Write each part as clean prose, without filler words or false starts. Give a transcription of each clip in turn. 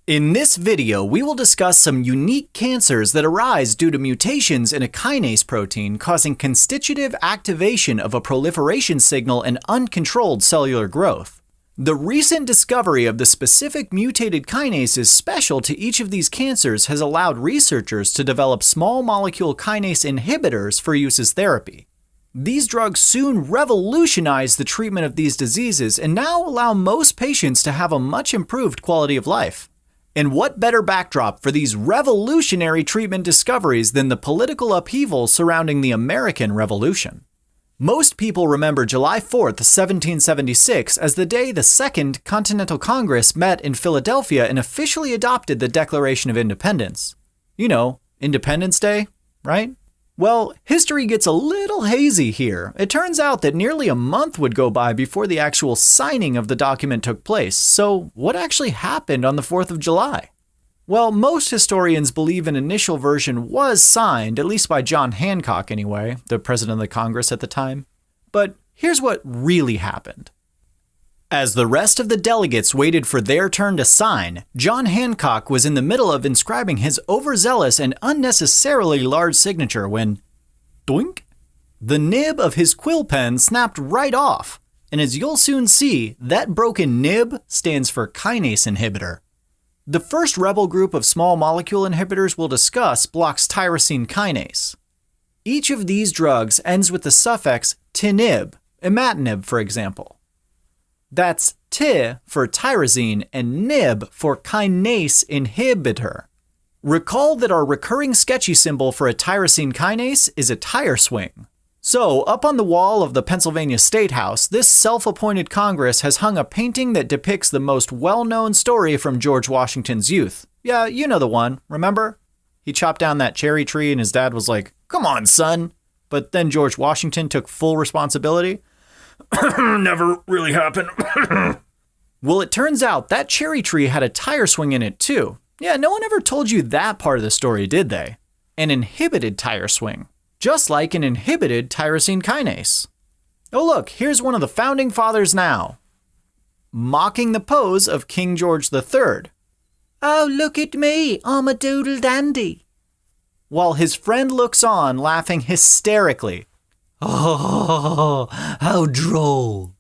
In this video, we will discuss some unique cancers that arise due to mutations in a kinase protein causing constitutive activation of a proliferation signal and uncontrolled cellular growth. The recent discovery of the specific mutated kinases special to each of these cancers has allowed researchers to develop small molecule kinase inhibitors for use as therapy. These drugs soon revolutionized the treatment of these diseases and now allow most patients to have a much improved quality of life. And what better backdrop for these revolutionary treatment discoveries than the political upheaval surrounding the American Revolution? Most people remember July 4th, 1776 as the day the Second Continental Congress met in Philadelphia and officially adopted the Declaration of Independence. You know, Independence Day, right? Well, history gets a little hazy here. It turns out that nearly a month would go by before the actual signing of the document took place. So what actually happened on the 4th of July? Well, most historians believe an initial version was signed, at least by John Hancock anyway, the president of the Congress at the time. But here's what really happened. As the rest of the delegates waited for their turn to sign, John Hancock was in the middle of inscribing his overzealous and unnecessarily large signature when, doink, the nib of his quill pen snapped right off. And as you'll soon see, that broken nib stands for kinase inhibitor. The first rebel group of small molecule inhibitors we'll discuss blocks tyrosine kinase. Each of these drugs ends with the suffix tinib, imatinib for example. That's T for tyrosine and nib for kinase inhibitor. Recall that our recurring sketchy symbol for a tyrosine kinase is a tire swing. So, up on the wall of the Pennsylvania State House, this self-appointed Congress has hung a painting that depicts the most well-known story from George Washington's youth. Yeah, you know the one, remember? He chopped down that cherry tree and his dad was like, "Come on, son." But then George Washington took full responsibility. Never really happened. Well, it turns out that cherry tree had a tire swing in it too. Yeah, no one ever told you that part of the story, did they? An inhibited tire swing, just like an inhibited tyrosine kinase. Oh look, here's one of the founding fathers now, mocking the pose of King George III. "Oh, look at me, I'm a doodle dandy." While his friend looks on, laughing hysterically. "Oh, how droll."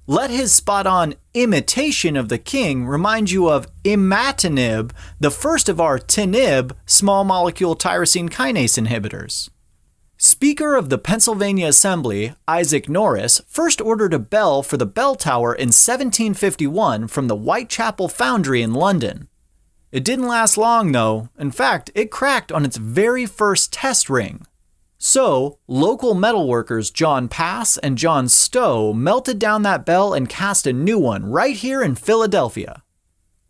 Let his spot-on imitation of the king remind you of Imatinib, the first of our tinib small molecule tyrosine kinase inhibitors. Speaker of the Pennsylvania Assembly, Isaac Norris, first ordered a bell for the bell tower in 1751 from the Whitechapel Foundry in London. It didn't last long though. In fact, it cracked on its very first test ring. So, local metalworkers John Pass and John Stowe melted down that bell and cast a new one right here in Philadelphia.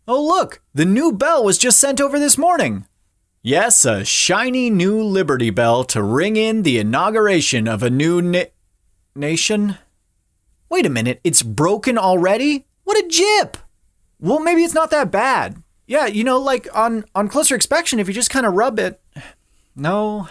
Oh look, the new bell was just sent over this morning. Yes, a shiny new Liberty Bell to ring in the inauguration of a new nation. Wait a minute, it's broken already? What a jip! Well, maybe it's not that bad. Yeah, you know, like on closer inspection, if you just kind of rub it. No.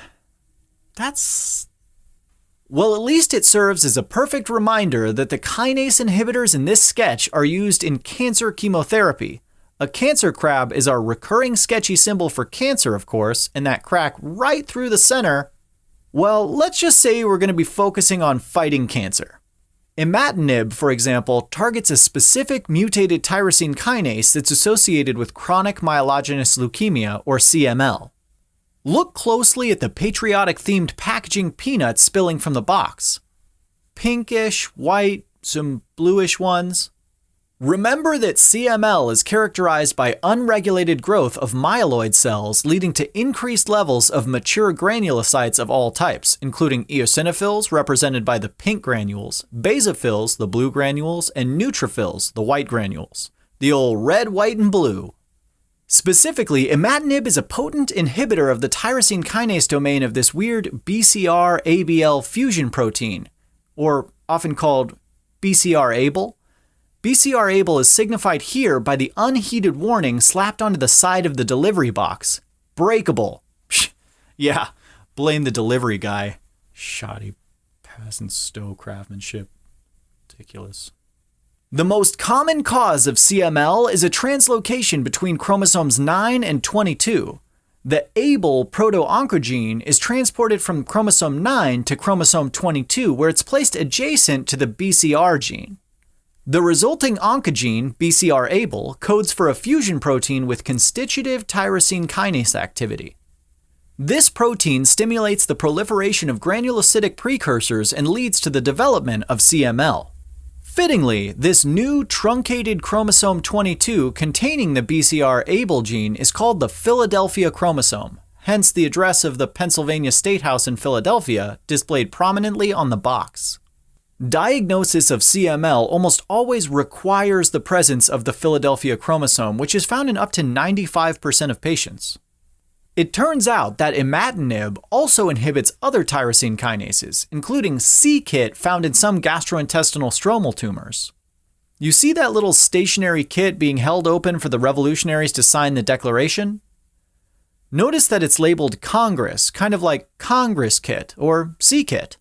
Well, at least it serves as a perfect reminder that the kinase inhibitors in this sketch are used in cancer chemotherapy. A cancer crab is our recurring sketchy symbol for cancer, of course, and that crack right through the center. Well, let's just say we're going to be focusing on fighting cancer. Imatinib, for example, targets a specific mutated tyrosine kinase that's associated with chronic myelogenous leukemia, or CML. Look closely at the patriotic-themed packaging peanuts spilling from the box. Pinkish, white, some bluish ones. Remember that CML is characterized by unregulated growth of myeloid cells leading to increased levels of mature granulocytes of all types, including eosinophils represented by the pink granules, basophils, the blue granules, and neutrophils, the white granules. The old red, white, and blue. Specifically, imatinib is a potent inhibitor of the tyrosine kinase domain of this weird BCR-ABL fusion protein, or often called BCR-ABL. BCR-ABL is signified here by the unheeded warning slapped onto the side of the delivery box. Breakable. Yeah, blame the delivery guy. Shoddy peasant stow craftsmanship. Ridiculous. The most common cause of CML is a translocation between chromosomes 9 and 22. The ABL proto-oncogene is transported from chromosome 9 to chromosome 22, where it's placed adjacent to the BCR gene. The resulting oncogene, BCR-ABL, codes for a fusion protein with constitutive tyrosine kinase activity. This protein stimulates the proliferation of granulocytic precursors and leads to the development of CML. Fittingly, this new truncated chromosome 22 containing the BCR-ABL gene is called the Philadelphia chromosome, hence the address of the Pennsylvania State House in Philadelphia displayed prominently on the box. Diagnosis of CML almost always requires the presence of the Philadelphia chromosome, which is found in up to 95% of patients. It turns out that imatinib also inhibits other tyrosine kinases, including c-KIT found in some gastrointestinal stromal tumors. You see that little stationary kit being held open for the revolutionaries to sign the Declaration? Notice that it's labeled Congress, kind of like Congress kit or c-KIT.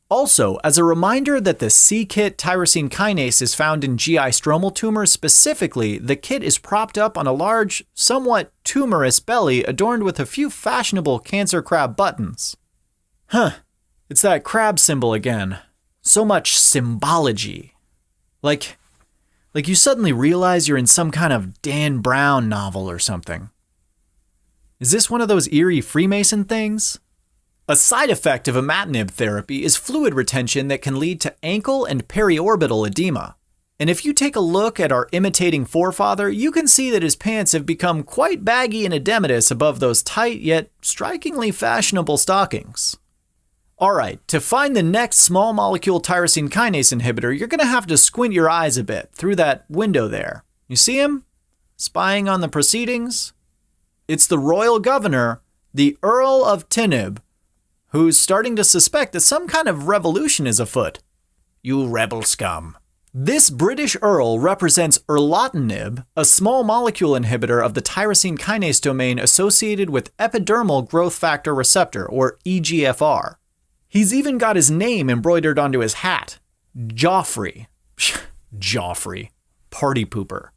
Also, as a reminder that the c-KIT tyrosine kinase is found in GI stromal tumors specifically, the kit is propped up on a large, somewhat tumorous belly adorned with a few fashionable cancer crab buttons. It's that crab symbol again. So much symbology. Like you suddenly realize you're in some kind of Dan Brown novel or something. Is this one of those eerie Freemason things? A side effect of imatinib therapy is fluid retention that can lead to ankle and periorbital edema. And if you take a look at our imitating forefather, you can see that his pants have become quite baggy and edematous above those tight yet strikingly fashionable stockings. Alright, to find the next small molecule tyrosine kinase inhibitor, you're going to have to squint your eyes a bit through that window there. You see him? Spying on the proceedings? It's the royal governor, the Earl of Tinib, who's starting to suspect that some kind of revolution is afoot. You rebel scum. This British Earl represents erlotinib, a small molecule inhibitor of the tyrosine kinase domain associated with epidermal growth factor receptor, or EGFR. He's even got his name embroidered onto his hat. Joffrey. Joffrey. Party pooper.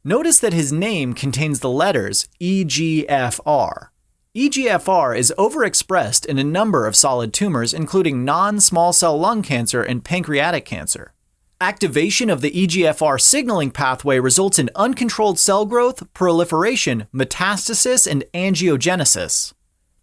Notice that his name contains the letters EGFR. EGFR is overexpressed in a number of solid tumors, including non-small cell lung cancer and pancreatic cancer. Activation of the EGFR signaling pathway results in uncontrolled cell growth, proliferation, metastasis, and angiogenesis.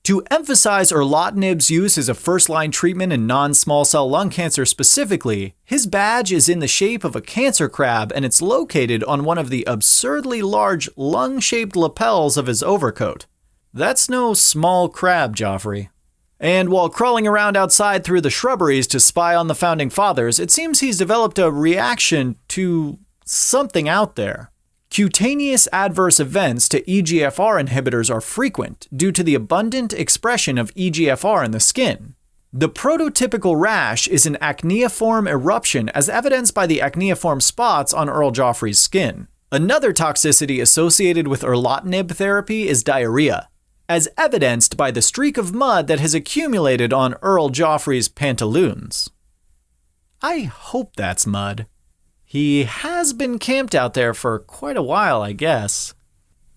To emphasize erlotinib's use as a first-line treatment in non-small cell lung cancer specifically, his badge is in the shape of a cancer crab and it's located on one of the absurdly large lung-shaped lapels of his overcoat. That's no small crab, Joffrey. And while crawling around outside through the shrubberies to spy on the founding fathers, it seems he's developed a reaction to something out there. Cutaneous adverse events to EGFR inhibitors are frequent due to the abundant expression of EGFR in the skin. The prototypical rash is an acneiform eruption as evidenced by the acneiform spots on Earl Joffrey's skin. Another toxicity associated with erlotinib therapy is diarrhea, as evidenced by the streak of mud that has accumulated on Earl Joffrey's pantaloons. I hope that's mud. He has been camped out there for quite a while, I guess.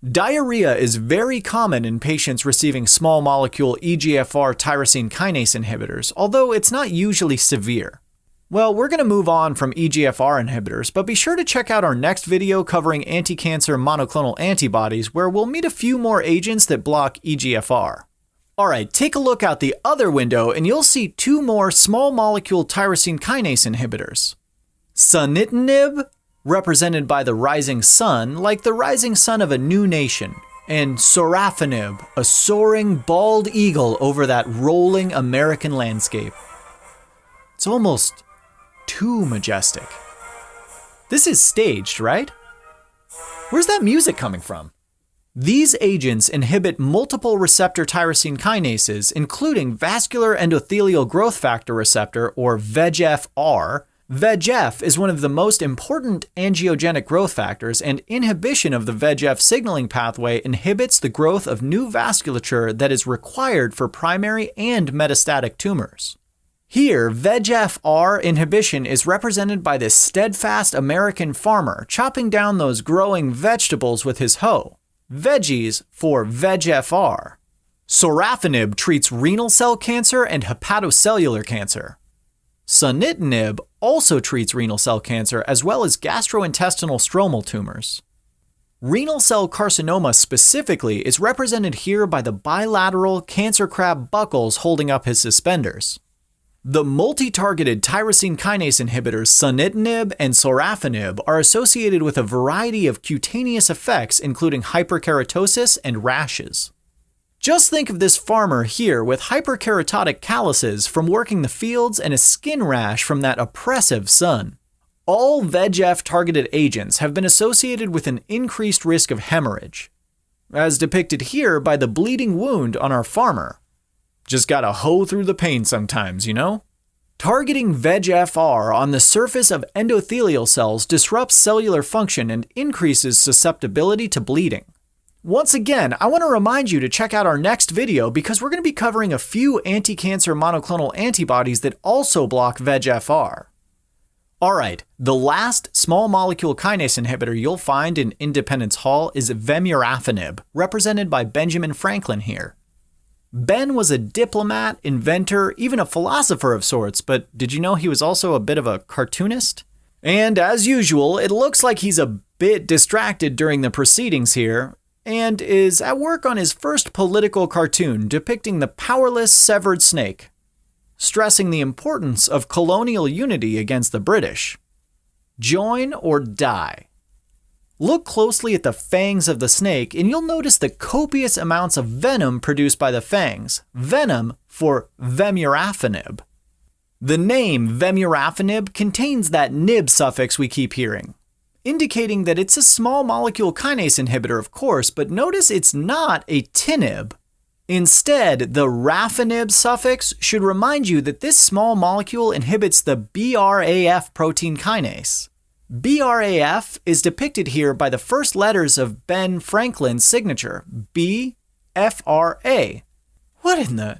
Diarrhea is very common in patients receiving small molecule EGFR tyrosine kinase inhibitors, although it's not usually severe. Well, we're going to move on from EGFR inhibitors, but be sure to check out our next video covering anti-cancer monoclonal antibodies, where we'll meet a few more agents that block EGFR. Alright, take a look out the other window and you'll see two more small molecule tyrosine kinase inhibitors. Sunitinib, represented by the rising sun, like the rising sun of a new nation, and sorafenib, a soaring bald eagle over that rolling American landscape. It's almost too majestic. This is staged, right? Where's that music coming from? These agents inhibit multiple receptor tyrosine kinases, including vascular endothelial growth factor receptor, or VEGF-R. VEGF is one of the most important angiogenic growth factors, and inhibition of the VEGF signaling pathway inhibits the growth of new vasculature that is required for primary and metastatic tumors. Here, VEGF-R inhibition is represented by this steadfast American farmer chopping down those growing vegetables with his hoe. Veggies for VEGF-R. Sorafenib treats renal cell cancer and hepatocellular cancer. Sunitinib also treats renal cell cancer as well as gastrointestinal stromal tumors. Renal cell carcinoma specifically is represented here by the bilateral cancer crab buckles holding up his suspenders. The multi-targeted tyrosine kinase inhibitors sunitinib and sorafenib are associated with a variety of cutaneous effects including hyperkeratosis and rashes. Just think of this farmer here with hyperkeratotic calluses from working the fields and a skin rash from that oppressive sun. All VEGF-targeted agents have been associated with an increased risk of hemorrhage, as depicted here by the bleeding wound on our farmer. Just gotta hoe through the pain sometimes, you know? Targeting VEGF-R on the surface of endothelial cells disrupts cellular function and increases susceptibility to bleeding. Once again, I want to remind you to check out our next video because we're going to be covering a few anti-cancer monoclonal antibodies that also block VEGF-R. Alright, the last small molecule kinase inhibitor you'll find in Independence Hall is vemurafenib, represented by Benjamin Franklin here. Ben was a diplomat, inventor, even a philosopher of sorts, but did you know he was also a bit of a cartoonist? And as usual, it looks like he's a bit distracted during the proceedings here, and is at work on his first political cartoon depicting the powerless severed snake, stressing the importance of colonial unity against the British. Join or die. Look closely at the fangs of the snake and you'll notice the copious amounts of venom produced by the fangs, venom for vemurafenib. The name vemurafenib contains that nib suffix we keep hearing, indicating that it's a small molecule kinase inhibitor of course, but notice it's not a tinib. Instead, the rafenib suffix should remind you that this small molecule inhibits the BRAF protein kinase. BRAF is depicted here by the first letters of Ben Franklin's signature, BFRA. What in the?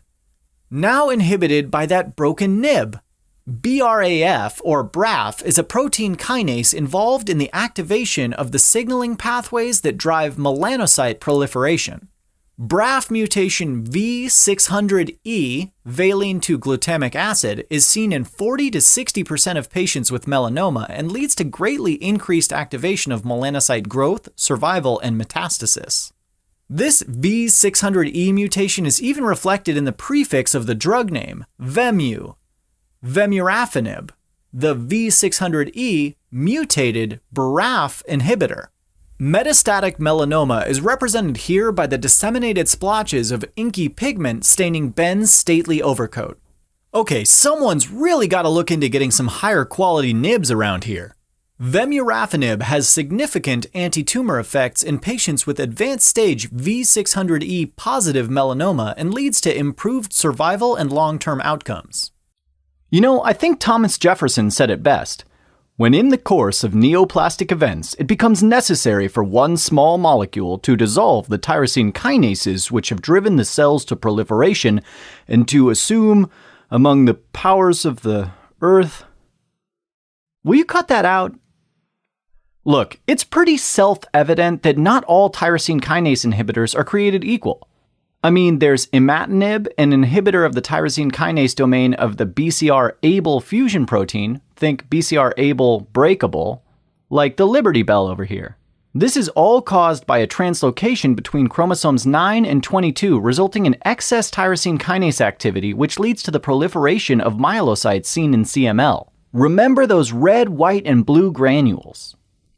Now inhibited by that broken nib. BRAF, or BRAF, is a protein kinase involved in the activation of the signaling pathways that drive melanocyte proliferation. BRAF mutation V600E, valine to glutamic acid, is seen in 40 to 60% of patients with melanoma and leads to greatly increased activation of melanocyte growth, survival, and metastasis. This V600E mutation is even reflected in the prefix of the drug name, vemurafenib. The V600E mutated BRAF inhibitor. Metastatic melanoma is represented here by the disseminated splotches of inky pigment staining Ben's stately overcoat. Okay, someone's really got to look into getting some higher quality nibs around here. Vemurafenib has significant anti-tumor effects in patients with advanced stage V600E positive melanoma and leads to improved survival and long-term outcomes. You know, I think Thomas Jefferson said it best. When in the course of neoplastic events, it becomes necessary for one small molecule to dissolve the tyrosine kinases which have driven the cells to proliferation and to assume among the powers of the earth. Will you cut that out? Look, it's pretty self-evident that not all tyrosine kinase inhibitors are created equal. I mean, there's Imatinib, an inhibitor of the tyrosine kinase domain of the BCR-ABL fusion protein, think BCR-ABL breakable, like the Liberty Bell over here. This is all caused by a translocation between chromosomes 9 and 22, resulting in excess tyrosine kinase activity, which leads to the proliferation of myelocytes seen in CML. Remember those red, white, and blue granules.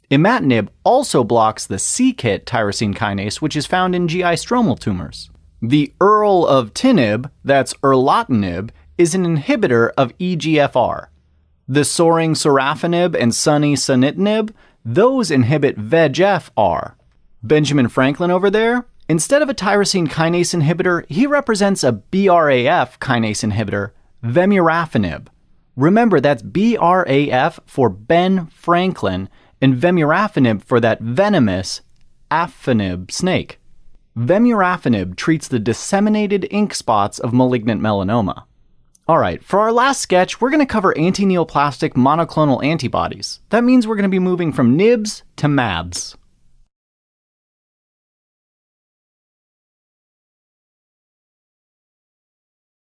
Imatinib also blocks the c-KIT tyrosine kinase, which is found in GI stromal tumors. The erlotinib, that's erlotinib, is an inhibitor of EGFR. The soaring sorafenib and sunitinib, those inhibit VEGF-R. Benjamin Franklin over there, instead of a tyrosine kinase inhibitor, he represents a BRAF kinase inhibitor, vemurafenib. Remember, that's BRAF for Ben Franklin and vemurafenib for that venomous afenib snake. Vemurafenib treats the disseminated ink spots of malignant melanoma. Alright, for our last sketch, we're going to cover anti-neoplastic monoclonal antibodies. That means we're going to be moving from NIBs to MABs.